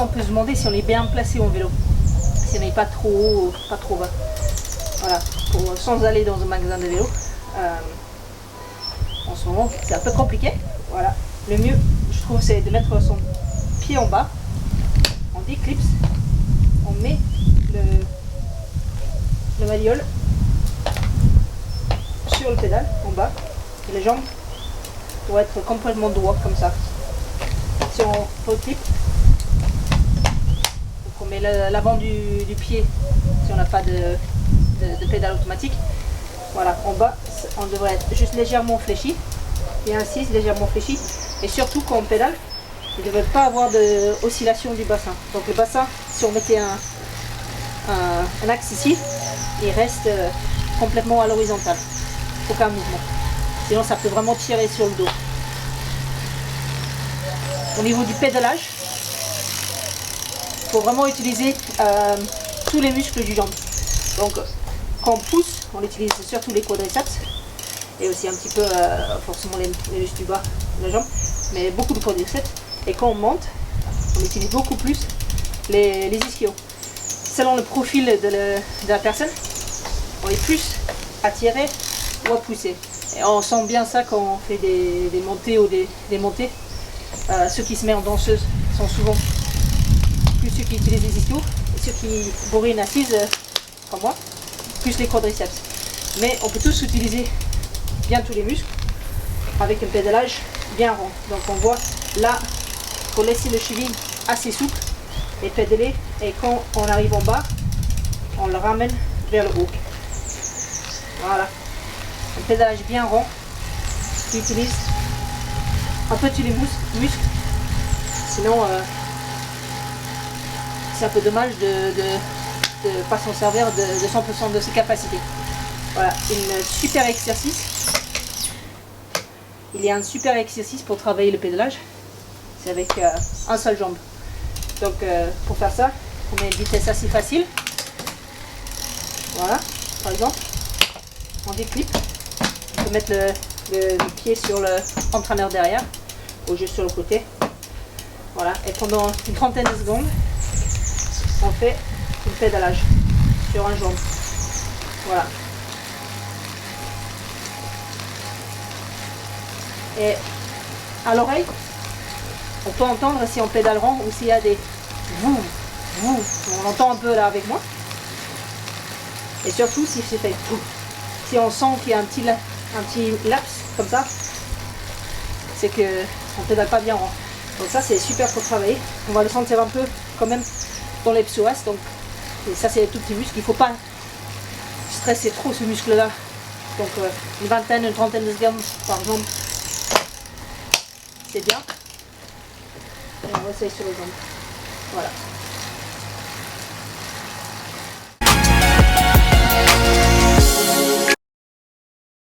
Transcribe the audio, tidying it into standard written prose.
on peut se demander si on est bien placé en vélo, si on n'est pas trop haut, pas trop bas. Voilà, sans aller dans un magasin de vélo. En ce moment, c'est un peu compliqué. Voilà, le mieux, je trouve, c'est de mettre son pied en bas, on déclipse, on met le malléole sur le pédale en bas, et les jambes doivent être complètement droites comme ça. Si on reclipe, on met l'avant du pied si on n'a pas de pédale automatique. Voilà, en bas, on devrait être juste légèrement fléchi, et ainsi légèrement fléchi, et surtout quand on pédale, il ne devrait pas avoir d'oscillation du bassin. Donc le bassin, si on mettait un axe ici, il reste complètement à l'horizontale, aucun mouvement. Sinon ça peut vraiment tirer sur le dos. Au niveau du pédalage, il faut vraiment utiliser tous les muscles du jambe. Donc quand on pousse, on utilise surtout les quadriceps et aussi un petit peu forcément les muscles du bas de la jambe, mais beaucoup de quadriceps. Et quand on monte, on utilise beaucoup plus les ischios. Selon le profil de la personne, on est plus à tirer ou à pousser. Et on sent bien ça quand on fait des montées ou des montées. Ceux qui se mettent en danseuse sont souvent plus ceux qui utilisent les ischios, et ceux qui bourrinent assises, comme moi, plus les quadriceps. Mais on peut tous utiliser bien tous les muscles avec un pédalage bien rond. Donc on voit là, il faut laisser le cheville assez souple et pédaler, et quand on arrive en bas, on le ramène vers le haut. Voilà, un pédalage bien rond qui utilise un peu tous les muscles, sinon c'est un peu dommage de ne pas s'en servir de 100% de ses capacités. Voilà, un super exercice. Il y a un super exercice pour travailler le pédalage, c'est avec un seul jambe. Donc pour faire ça, on met une vitesse assez facile. Voilà, par exemple, on déclipe, on peut mettre le pied sur l'entraîneur derrière, ou juste sur le côté. Voilà, et pendant une trentaine de secondes, on fait un pédalage sur un jambe. Voilà. Et à l'oreille, on peut entendre si on pédale rond ou s'il y a des vous. On entend un peu là avec moi. Et surtout si c'est fait vous. Si on sent qu'il y a un petit laps comme ça, c'est qu'on ne pédale pas bien rond. Donc ça c'est super pour travailler. On va le sentir un peu quand même dans les psoas. Donc et ça c'est les tout petits muscles. Il ne faut pas stresser trop ce muscle là. Donc une vingtaine, une trentaine de secondes par jambe. C'est bien. Et on essaye sur les jambes. Voilà.